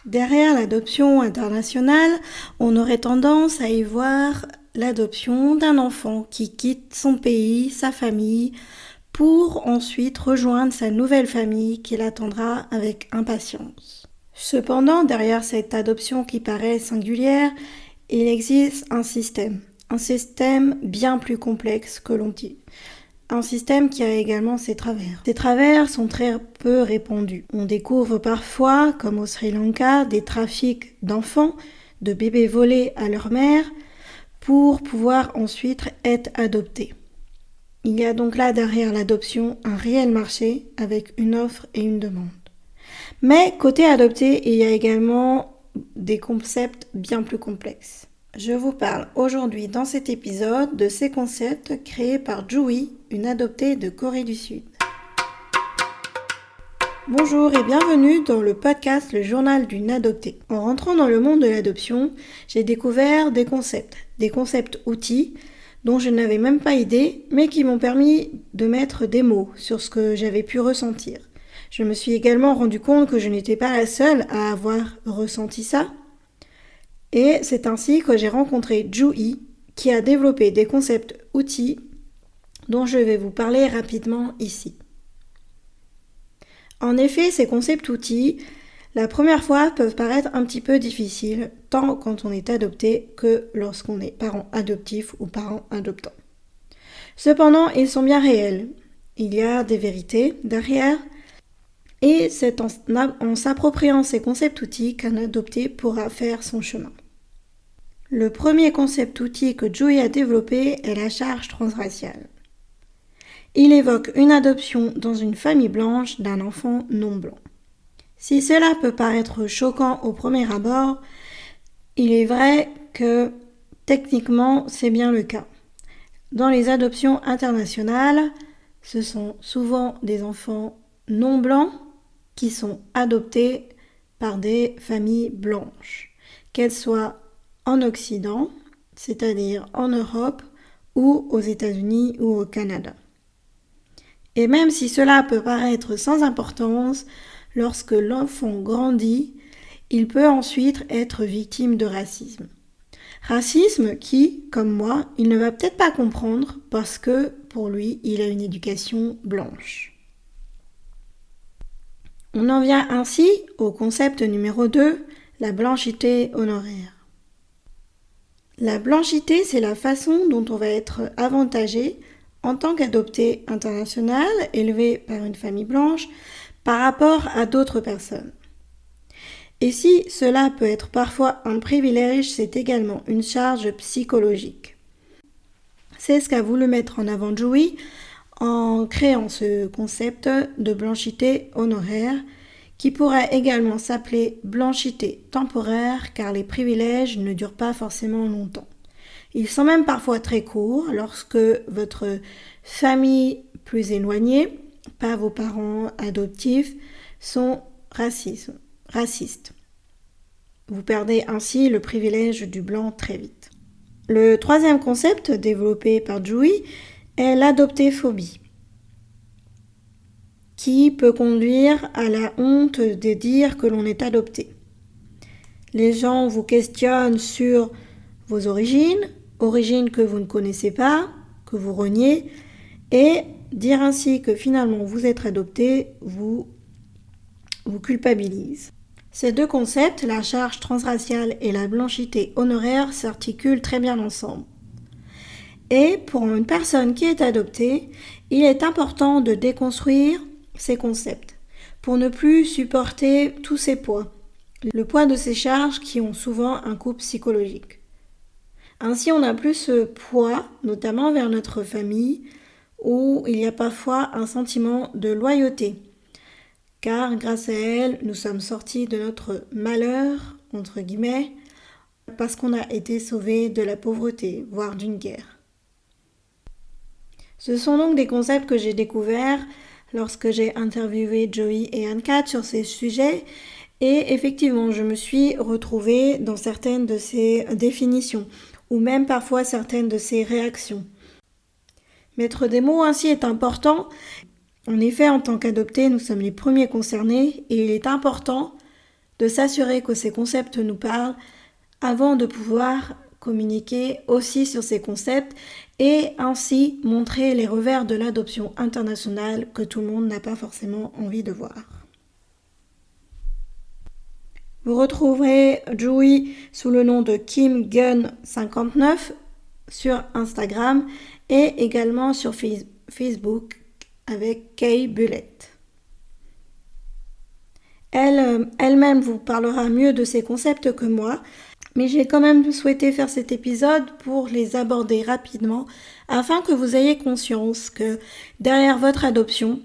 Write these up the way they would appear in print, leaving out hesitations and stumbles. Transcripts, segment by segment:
Derrière l'adoption internationale, on aurait tendance à y voir l'adoption d'un enfant qui quitte son pays, sa famille, pour ensuite rejoindre sa nouvelle famille qui l'attendra avec impatience. Cependant, derrière cette adoption qui paraît singulière, il existe un système bien plus complexe que l'on dit. Un système qui a également ses travers. Ces travers sont très peu répandus. On découvre parfois, comme au Sri Lanka, des trafics d'enfants, de bébés volés à leur mère, pour pouvoir ensuite être adoptés. Il y a donc là derrière l'adoption un réel marché avec une offre et une demande. Mais côté adopté, il y a également des concepts bien plus complexes. Je vous parle aujourd'hui dans cet épisode de ces concepts créés par Jui, une adoptée de Corée du Sud. Bonjour et bienvenue dans le podcast Le Journal d'une adoptée. En rentrant dans le monde de l'adoption, j'ai découvert des concepts outils dont je n'avais même pas idée, mais qui m'ont permis de mettre des mots sur ce que j'avais pu ressentir. Je me suis également rendu compte que je n'étais pas la seule à avoir ressenti ça. Et c'est ainsi que j'ai rencontré Jui, qui a développé des concepts outils dont je vais vous parler rapidement ici. En effet, ces concepts outils, la première fois, peuvent paraître un petit peu difficiles, tant quand on est adopté que lorsqu'on est parent adoptif ou parent adoptant. Cependant, ils sont bien réels. Il y a des vérités derrière, et c'est en s'appropriant ces concepts outils qu'un adopté pourra faire son chemin. Le premier concept outil que Jui a développé est la charge transraciale. Il évoque une adoption dans une famille blanche d'un enfant non blanc. Si cela peut paraître choquant au premier abord, il est vrai que techniquement c'est bien le cas. Dans les adoptions internationales, ce sont souvent des enfants non blancs qui sont adoptés par des familles blanches, qu'elles soient en Occident, c'est-à-dire en Europe, ou aux États-Unis ou au Canada. Et même si cela peut paraître sans importance, lorsque l'enfant grandit, il peut ensuite être victime de racisme. Racisme qui, comme moi, il ne va peut-être pas comprendre parce que, pour lui, il a une éducation blanche. On en vient ainsi au concept numéro 2, la blanchité honoraire. La blanchité, c'est la façon dont on va être avantagé en tant qu'adopté international élevé par une famille blanche par rapport à d'autres personnes. Et si cela peut être parfois un privilège, c'est également une charge psychologique. C'est ce qu'a voulu mettre en avant Jui en créant ce concept de blanchité honoraire qui pourrait également s'appeler blanchité temporaire car les privilèges ne durent pas forcément longtemps. Ils sont même parfois très courts lorsque votre famille plus éloignée, pas vos parents adoptifs, sont racistes. Vous perdez ainsi le privilège du blanc très vite. Le troisième concept développé par Jui est l'adoptéphobie, qui peut conduire à la honte de dire que l'on est adopté. Les gens vous questionnent sur vos origines que vous ne connaissez pas, que vous reniez, et dire ainsi que finalement vous êtes adopté vous culpabilise. Ces deux concepts, la charge transraciale et la blanchité honoraire, s'articulent très bien ensemble. Et pour une personne qui est adoptée, il est important de déconstruire ces concepts pour ne plus supporter tous ces poids, le poids de ces charges qui ont souvent un coût psychologique. Ainsi, on n'a plus ce poids, notamment vers notre famille, où il y a parfois un sentiment de loyauté, car grâce à elle, nous sommes sortis de notre malheur, entre guillemets, parce qu'on a été sauvés de la pauvreté, voire d'une guerre. Ce sont donc des concepts que j'ai découverts lorsque j'ai interviewé Jui et Anne-Cat sur ces sujets, et effectivement, je me suis retrouvée dans certaines de ces définitions, ou même parfois certaines de ces réactions. Mettre des mots ainsi est important. En effet, en tant qu'adoptés, nous sommes les premiers concernés et il est important de s'assurer que ces concepts nous parlent avant de pouvoir communiquer aussi sur ces concepts et ainsi montrer les revers de l'adoption internationale que tout le monde n'a pas forcément envie de voir. Vous retrouverez Joey sous le nom de KimGun59 sur Instagram et également sur Facebook avec Kay Bullet. Elle-même vous parlera mieux de ces concepts que moi, mais j'ai quand même souhaité faire cet épisode pour les aborder rapidement afin que vous ayez conscience que derrière votre adoption,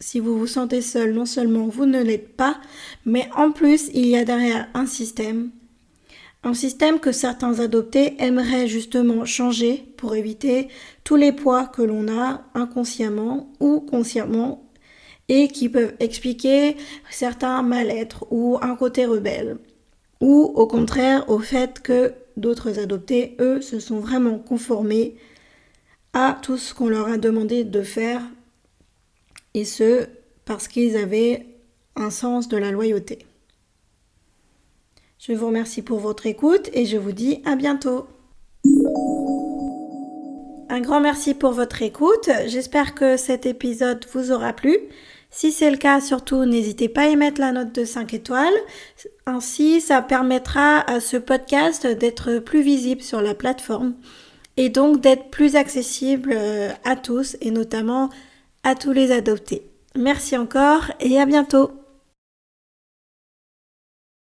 si vous vous sentez seul, non seulement vous ne l'êtes pas, mais en plus il y a derrière un système que certains adoptés aimeraient justement changer pour éviter tous les poids que l'on a inconsciemment ou consciemment et qui peuvent expliquer certains mal-être ou un côté rebelle. Ou au contraire au fait que d'autres adoptés, eux, se sont vraiment conformés à tout ce qu'on leur a demandé de faire, et ce, parce qu'ils avaient un sens de la loyauté. Je vous remercie pour votre écoute et je vous dis à bientôt. Un grand merci pour votre écoute. J'espère que cet épisode vous aura plu. Si c'est le cas, surtout, n'hésitez pas à y mettre la note de 5 étoiles. Ainsi, ça permettra à ce podcast d'être plus visible sur la plateforme et donc d'être plus accessible à tous et notamment à tous les adoptés. Merci encore et à bientôt.